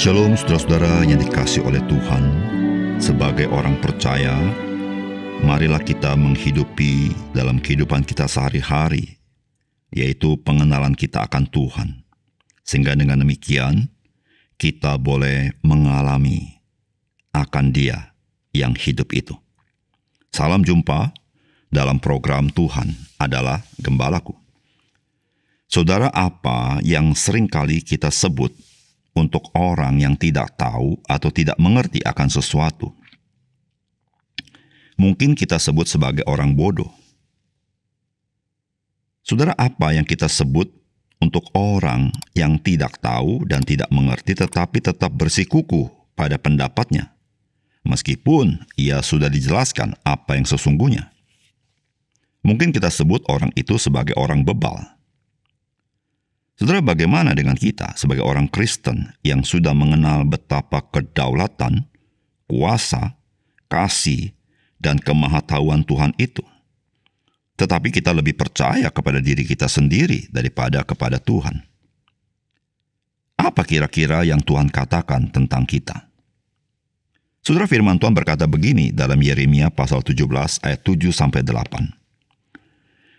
Shalom saudara-saudara yang dikasihi oleh Tuhan. Sebagai orang percaya, marilah kita menghidupi dalam kehidupan kita sehari-hari, yaitu pengenalan kita akan Tuhan. Sehingga dengan demikian, kita boleh mengalami akan Dia yang hidup itu. Salam jumpa dalam program Tuhan adalah Gembalaku. Saudara, apa yang seringkali kita sebut untuk orang yang tidak tahu atau tidak mengerti akan sesuatu? Mungkin kita sebut sebagai orang bodoh. Saudara, apa yang kita sebut untuk orang yang tidak tahu dan tidak mengerti tetapi tetap bersikukuh pada pendapatnya, meskipun ia sudah dijelaskan apa yang sesungguhnya? Mungkin kita sebut orang itu sebagai orang bebal. Saudara, bagaimana dengan kita sebagai orang Kristen yang sudah mengenal betapa kedaulatan, kuasa, kasih, dan kemahatauan Tuhan itu? Tetapi kita lebih percaya kepada diri kita sendiri daripada kepada Tuhan. Apa kira-kira yang Tuhan katakan tentang kita? Saudara, firman Tuhan berkata begini dalam Yeremia pasal 17 ayat 7-8.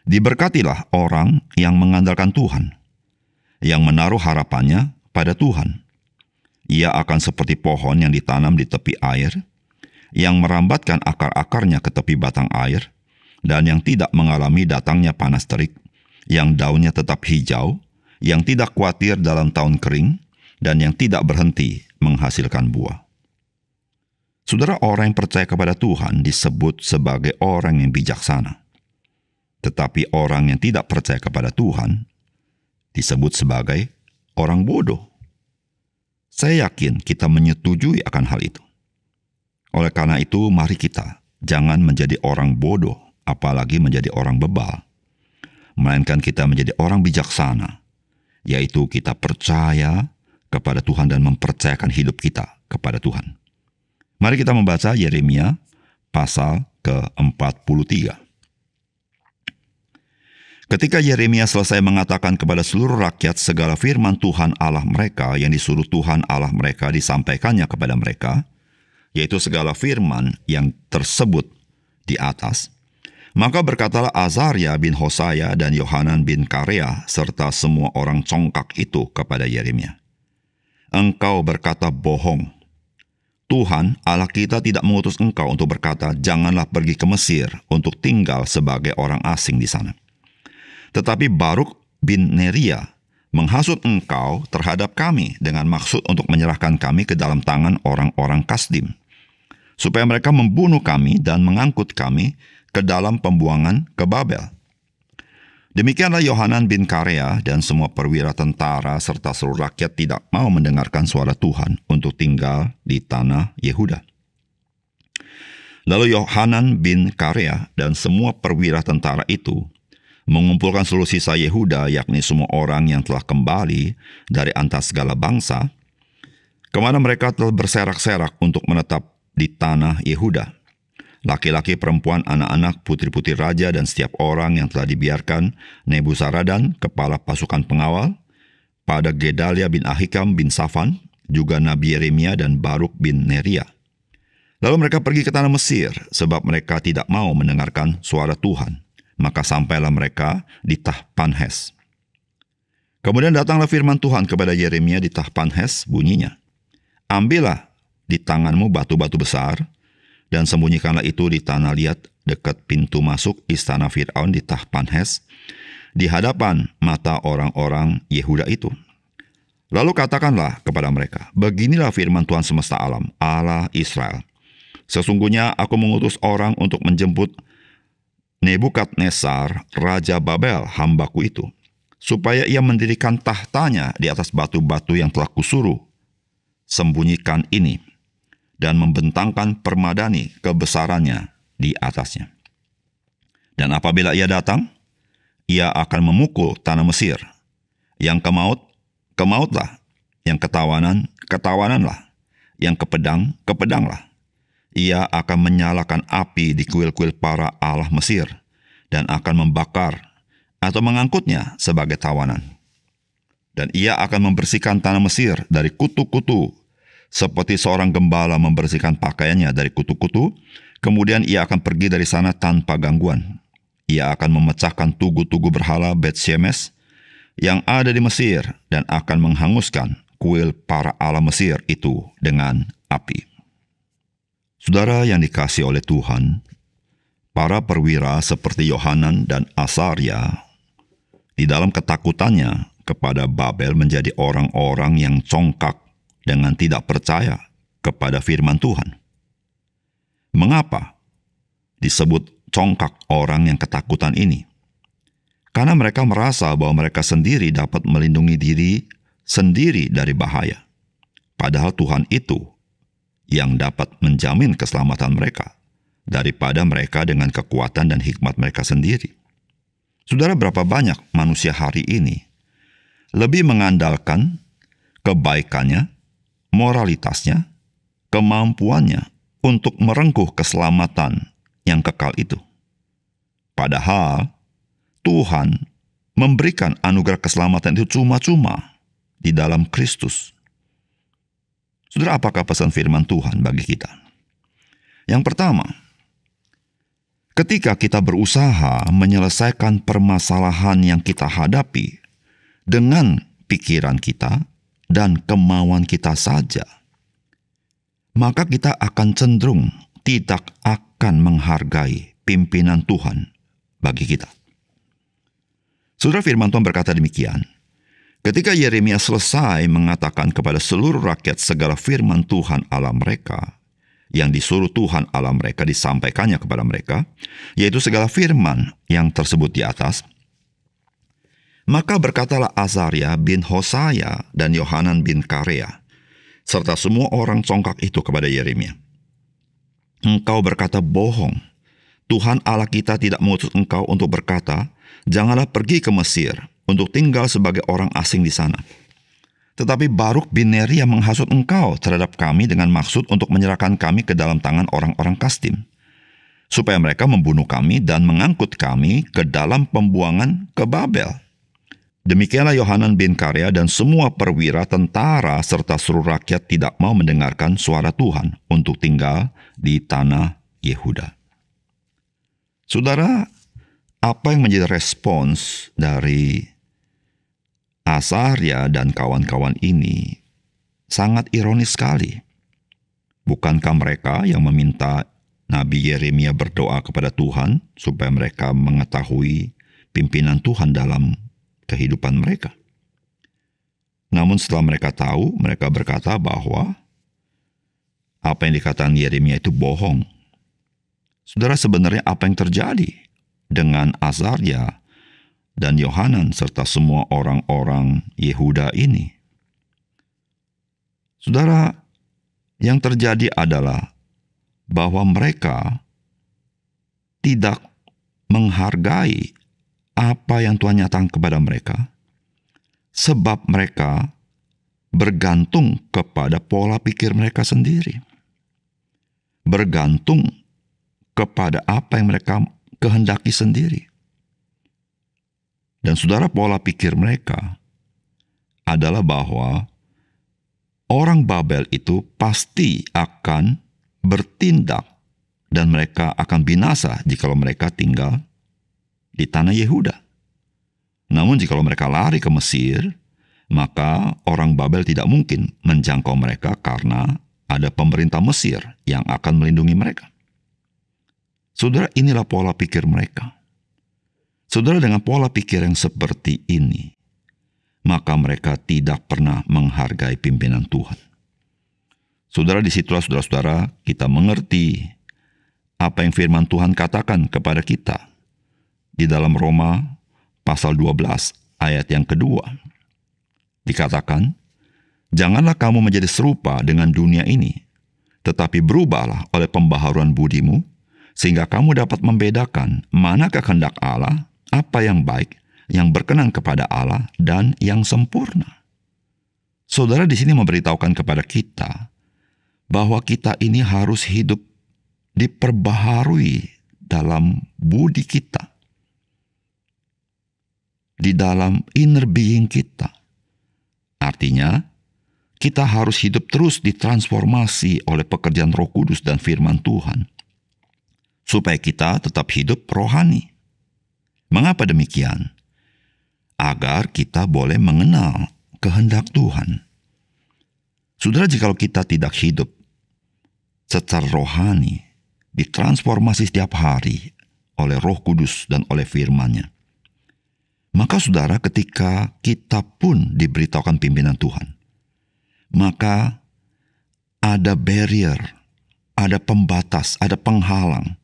Diberkatilah orang yang mengandalkan Tuhan, yang menaruh harapannya pada Tuhan. Ia akan seperti pohon yang ditanam di tepi air, yang merambatkan akar-akarnya ke tepi batang air, dan yang tidak mengalami datangnya panas terik, yang daunnya tetap hijau, yang tidak khawatir dalam tahun kering, dan yang tidak berhenti menghasilkan buah. Saudara, orang yang percaya kepada Tuhan disebut sebagai orang yang bijaksana. Tetapi orang yang tidak percaya kepada Tuhan disebut sebagai orang bodoh. Saya yakin kita menyetujui akan hal itu. Oleh karena itu, mari kita jangan menjadi orang bodoh, apalagi menjadi orang bebal. Melainkan kita menjadi orang bijaksana, yaitu kita percaya kepada Tuhan dan mempercayakan hidup kita kepada Tuhan. Mari kita membaca Yeremia pasal ke-43. Ketika Yeremia selesai mengatakan kepada seluruh rakyat segala firman Tuhan Allah mereka yang disuruh Tuhan Allah mereka disampaikannya kepada mereka, yaitu segala firman yang tersebut di atas, maka berkatalah Azaria bin Hosaya dan Yohanan bin Karea serta semua orang congkak itu kepada Yeremia, engkau berkata bohong. Tuhan Allah kita tidak mengutus engkau untuk berkata, janganlah pergi ke Mesir untuk tinggal sebagai orang asing di sana. Tetapi Baruk bin Neria menghasut engkau terhadap kami dengan maksud untuk menyerahkan kami ke dalam tangan orang-orang Kasdim, supaya mereka membunuh kami dan mengangkut kami ke dalam pembuangan ke Babel. Demikianlah Yohanan bin Karea dan semua perwira tentara serta seluruh rakyat tidak mau mendengarkan suara Tuhan untuk tinggal di tanah Yehuda. Lalu Yohanan bin Karea dan semua perwira tentara itu mengumpulkan seluruh sisa Yehuda, yakni semua orang yang telah kembali dari antara segala bangsa, kemana mereka telah berserak-serak untuk menetap di tanah Yehuda. Laki-laki, perempuan, anak-anak, putri-putri raja, dan setiap orang yang telah dibiarkan Nebuzaradan, kepala pasukan pengawal, pada Gedalia bin Ahikam bin Safan, juga Nabi Yeremia dan Baruk bin Neria. Lalu mereka pergi ke tanah Mesir, sebab mereka tidak mau mendengarkan suara Tuhan. Maka sampailah mereka di Tahpanhes. Kemudian datanglah firman Tuhan kepada Yeremia di Tahpanhes, bunyinya, ambillah di tanganmu batu-batu besar, dan sembunyikanlah itu di tanah liat dekat pintu masuk istana Fir'aun di Tahpanhes, di hadapan mata orang-orang Yehuda itu. Lalu katakanlah kepada mereka, beginilah firman Tuhan semesta alam, Allah Israel. Sesungguhnya aku mengutus orang untuk menjemput Nebukadnezar, Raja Babel, hambaku itu, supaya ia mendirikan tahtanya di atas batu-batu yang telah kusuruh sembunyikan ini, dan membentangkan permadani kebesarannya di atasnya. Dan apabila ia datang, ia akan memukul tanah Mesir, yang kemaut, kemautlah, yang ketawanan, ketawananlah, yang kepedang, kepedanglah. Ia akan menyalakan api di kuil-kuil para allah Mesir dan akan membakar atau mengangkutnya sebagai tawanan. Dan ia akan membersihkan tanah Mesir dari kutu-kutu seperti seorang gembala membersihkan pakaiannya dari kutu-kutu, kemudian ia akan pergi dari sana tanpa gangguan. Ia akan memecahkan tugu-tugu berhala Bet-Shemesh yang ada di Mesir dan akan menghanguskan kuil para ala Mesir itu dengan api. Saudara yang dikasihi oleh Tuhan, para perwira seperti Yohanan dan Azaria di dalam ketakutannya kepada Babel menjadi orang-orang yang congkak dengan tidak percaya kepada firman Tuhan. Mengapa disebut congkak orang yang ketakutan ini? Karena mereka merasa bahwa mereka sendiri dapat melindungi diri sendiri dari bahaya. Padahal Tuhan itu yang dapat menjamin keselamatan mereka daripada mereka dengan kekuatan dan hikmat mereka sendiri. Saudara, berapa banyak manusia hari ini lebih mengandalkan kebaikannya, moralitasnya, kemampuannya untuk merengkuh keselamatan yang kekal itu. Padahal Tuhan memberikan anugerah keselamatan itu cuma-cuma di dalam Kristus. Saudara, apakah pesan firman Tuhan bagi kita? Yang pertama, ketika kita berusaha menyelesaikan permasalahan yang kita hadapi dengan pikiran kita dan kemauan kita saja, maka kita akan cenderung tidak akan menghargai pimpinan Tuhan bagi kita. Saudara, firman Tuhan berkata demikian. Ketika Yeremia selesai mengatakan kepada seluruh rakyat segala firman Tuhan Allah mereka, yang disuruh Tuhan Allah mereka disampaikannya kepada mereka, yaitu segala firman yang tersebut di atas, maka berkatalah Azaria bin Hosaya dan Yohanan bin Karea, serta semua orang congkak itu kepada Yeremia. Engkau berkata bohong. Tuhan Allah kita tidak mengutus engkau untuk berkata, janganlah pergi ke Mesir untuk tinggal sebagai orang asing di sana. Tetapi Baruk bin Neria menghasut engkau terhadap kami dengan maksud untuk menyerahkan kami ke dalam tangan orang-orang Kasdim, supaya mereka membunuh kami dan mengangkut kami ke dalam pembuangan ke Babel. Demikianlah Yohanan bin Karea dan semua perwira tentara serta seluruh rakyat tidak mau mendengarkan suara Tuhan untuk tinggal di tanah Yehuda. Saudara, apa yang menjadi respons dari Azaria dan kawan-kawan ini sangat ironis sekali. Bukankah mereka yang meminta Nabi Yeremia berdoa kepada Tuhan supaya mereka mengetahui pimpinan Tuhan dalam kehidupan mereka? Namun setelah mereka tahu, mereka berkata bahwa apa yang dikatakan Yeremia itu bohong. Saudara, sebenarnya apa yang terjadi dengan Azaria dan Yohanan serta semua orang-orang Yehuda ini? Saudara, yang terjadi adalah bahwa mereka tidak menghargai apa yang Tuhan nyatakan kepada mereka, sebab mereka bergantung kepada pola pikir mereka sendiri, bergantung kepada apa yang mereka kehendaki sendiri. Dan saudara, pola pikir mereka adalah bahwa orang Babel itu pasti akan bertindak dan mereka akan binasa jikalau mereka tinggal di tanah Yehuda. Namun jikalau mereka lari ke Mesir, maka orang Babel tidak mungkin menjangkau mereka karena ada pemerintah Mesir yang akan melindungi mereka. Saudara, inilah pola pikir mereka. Saudara, dengan pola pikir yang seperti ini, maka mereka tidak pernah menghargai pimpinan Tuhan. Saudara, disitulah saudara-saudara kita mengerti apa yang firman Tuhan katakan kepada kita di dalam Roma pasal 12 ayat yang kedua. Dikatakan, janganlah kamu menjadi serupa dengan dunia ini, tetapi berubahlah oleh pembaharuan budimu, sehingga kamu dapat membedakan manakah kehendak Allah, apa yang baik, yang berkenan kepada Allah, dan yang sempurna. Saudara, di sini memberitahukan kepada kita bahwa kita ini harus hidup diperbaharui dalam budi kita, di dalam inner being kita. Artinya, kita harus hidup terus ditransformasi oleh pekerjaan Roh Kudus dan firman Tuhan, supaya kita tetap hidup rohani. Mengapa demikian? Agar kita boleh mengenal kehendak Tuhan. Saudara, jikalau kita tidak hidup secara rohani, ditransformasi setiap hari oleh Roh Kudus dan oleh firman-Nya, maka saudara, ketika kita pun diberitahukan pimpinan Tuhan, maka ada barrier, ada pembatas, ada penghalang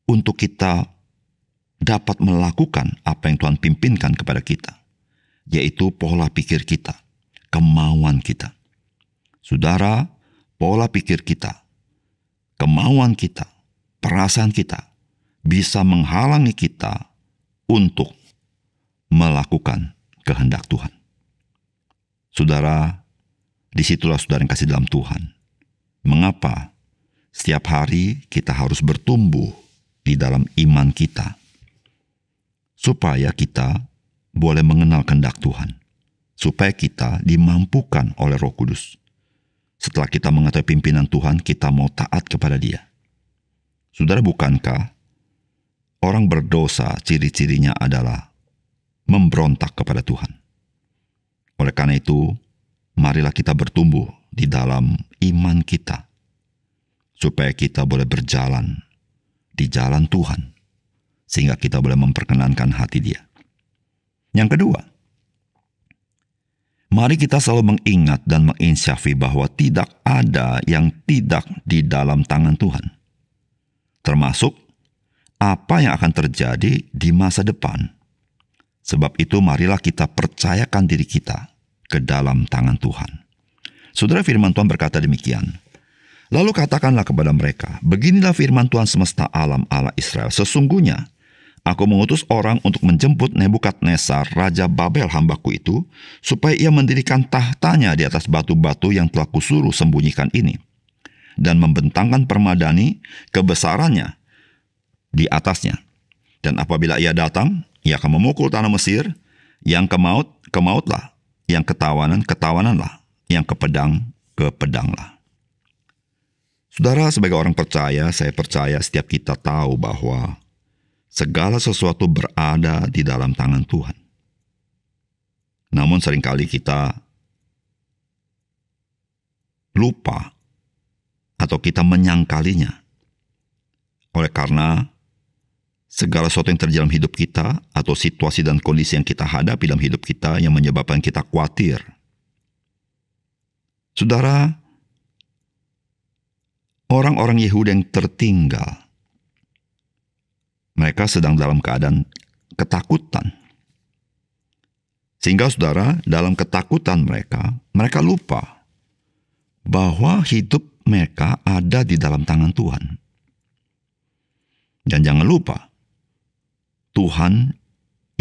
untuk kita dapat melakukan apa yang Tuhan pimpinkan kepada kita, yaitu pola pikir kita, kemauan kita. Saudara, pola pikir kita, kemauan kita, perasaan kita bisa menghalangi kita untuk melakukan kehendak Tuhan. Saudara, disitulah saudara yang kasih dalam Tuhan. Mengapa setiap hari kita harus bertumbuh di dalam iman kita, supaya kita boleh mengenal kehendak Tuhan, supaya kita dimampukan oleh Roh Kudus. Setelah kita mengetahui pimpinan Tuhan, kita mau taat kepada Dia. Saudara, bukankah orang berdosa ciri-cirinya adalah memberontak kepada Tuhan? Oleh karena itu, marilah kita bertumbuh di dalam iman kita, supaya kita boleh berjalan di jalan Tuhan, sehingga kita boleh memperkenankan hati Dia. Yang kedua, mari kita selalu mengingat dan menginsyafi bahwa tidak ada yang tidak di dalam tangan Tuhan, termasuk apa yang akan terjadi di masa depan. Sebab itu marilah kita percayakan diri kita ke dalam tangan Tuhan. Saudara, firman Tuhan berkata demikian. Lalu katakanlah kepada mereka, beginilah firman Tuhan semesta alam Allah Israel. Sesungguhnya aku mengutus orang untuk menjemput Nebukadnezar, Raja Babel hambaku itu, supaya ia mendirikan tahtanya di atas batu-batu yang telah kusuruh sembunyikan ini, dan membentangkan permadani kebesarannya di atasnya. Dan apabila ia datang, ia akan memukul tanah Mesir, yang ke maut, ke mautlah, yang ketawanan, ketawananlah, yang ke pedang, ke pedanglah. Saudara, sebagai orang percaya, saya percaya setiap kita tahu bahwa segala sesuatu berada di dalam tangan Tuhan. Namun seringkali kita lupa atau kita menyangkalinya. Oleh karena segala sesuatu yang terjadi dalam hidup kita atau situasi dan kondisi yang kita hadapi dalam hidup kita yang menyebabkan kita khawatir. Saudara, orang-orang Yahudi yang tertinggal, mereka sedang dalam keadaan ketakutan. Sehingga saudara, dalam ketakutan mereka lupa bahwa hidup mereka ada di dalam tangan Tuhan. Dan jangan lupa, Tuhan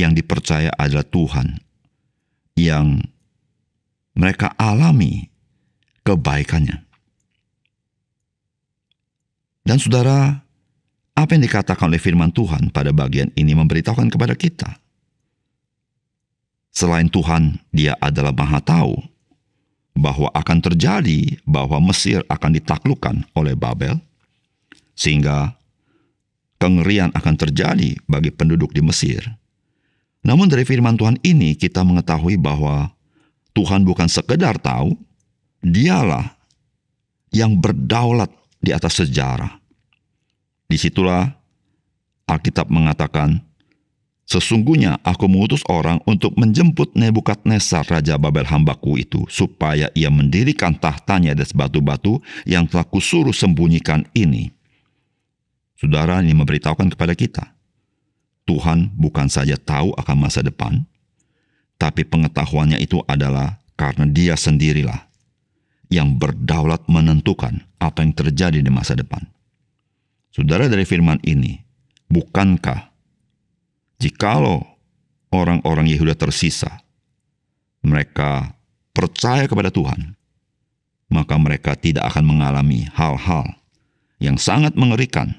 yang dipercaya adalah Tuhan yang mereka alami kebaikannya. Dan saudara, apa yang dikatakan oleh firman Tuhan pada bagian ini memberitahukan kepada kita. Selain Tuhan, Dia adalah Maha Tahu bahwa akan terjadi bahwa Mesir akan ditaklukkan oleh Babel, sehingga kengerian akan terjadi bagi penduduk di Mesir. Namun dari firman Tuhan ini kita mengetahui bahwa Tuhan bukan sekedar tahu, Dialah yang berdaulat di atas sejarah. Disitulah Alkitab mengatakan, sesungguhnya aku mengutus orang untuk menjemput Nebukadnezar Raja Babel hambaku itu, supaya ia mendirikan tahtanya di atas batu-batu yang telah kusuruh sembunyikan ini. Saudara, ini memberitahukan kepada kita, Tuhan bukan saja tahu akan masa depan, tapi pengetahuannya itu adalah karena Dia sendirilah yang berdaulat menentukan apa yang terjadi di masa depan. Saudara, dari firman ini, bukankah jikalau orang-orang Yehuda tersisa, mereka percaya kepada Tuhan, maka mereka tidak akan mengalami hal-hal yang sangat mengerikan,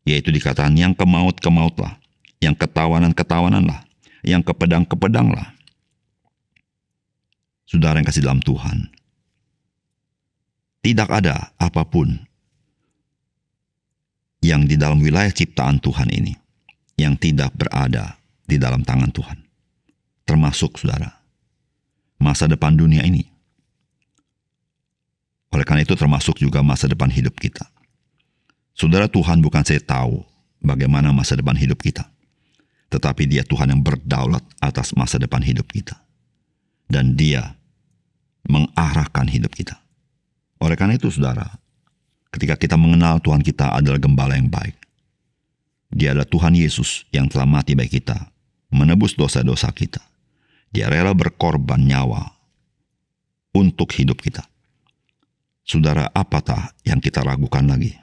yaitu dikatakan yang ke maut, ke mautlah, yang ketawanan, ketawananlah, yang ke pedang, ke pedanglah. Saudara yang kasih dalam Tuhan, tidak ada apapun yang di dalam wilayah ciptaan Tuhan ini yang tidak berada di dalam tangan Tuhan. Termasuk, saudara, masa depan dunia ini. Oleh karena itu termasuk juga masa depan hidup kita. Saudara, Tuhan bukan saja tahu bagaimana masa depan hidup kita, tetapi Dia Tuhan yang berdaulat atas masa depan hidup kita. Dan Dia mengarahkan hidup kita. Oleh karena itu, saudara, ketika kita mengenal Tuhan kita adalah gembala yang baik, Dia adalah Tuhan Yesus yang telah mati bagi kita, menebus dosa-dosa kita. Dia rela berkorban nyawa untuk hidup kita. Saudara, apatah yang kita ragukan lagi?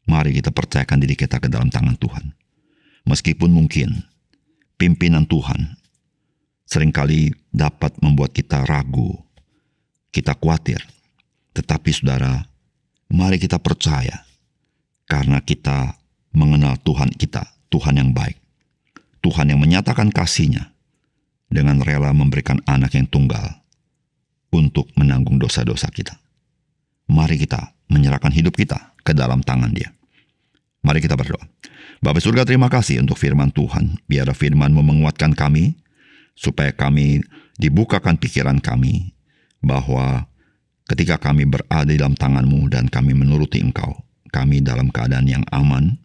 Mari kita percayakan diri kita ke dalam tangan Tuhan. Meskipun mungkin pimpinan Tuhan seringkali dapat membuat kita ragu, kita khawatir. Tetapi saudara, mari kita percaya karena kita mengenal Tuhan kita, Tuhan yang baik. Tuhan yang menyatakan kasih-Nya dengan rela memberikan anak yang tunggal untuk menanggung dosa-dosa kita. Mari kita menyerahkan hidup kita ke dalam tangan Dia. Mari kita berdoa. Bapa surga, terima kasih untuk firman Tuhan. Biarlah firman-Mu menguatkan kami, supaya kami dibukakan pikiran kami, bahwa ketika kami berada dalam tangan-Mu dan kami menuruti Engkau, kami dalam keadaan yang aman.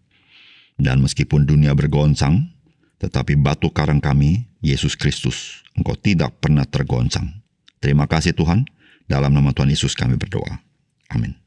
Dan meskipun dunia bergoncang, tetapi batu karang kami, Yesus Kristus, Engkau tidak pernah tergoncang. Terima kasih Tuhan, dalam nama Tuhan Yesus kami berdoa. Amin.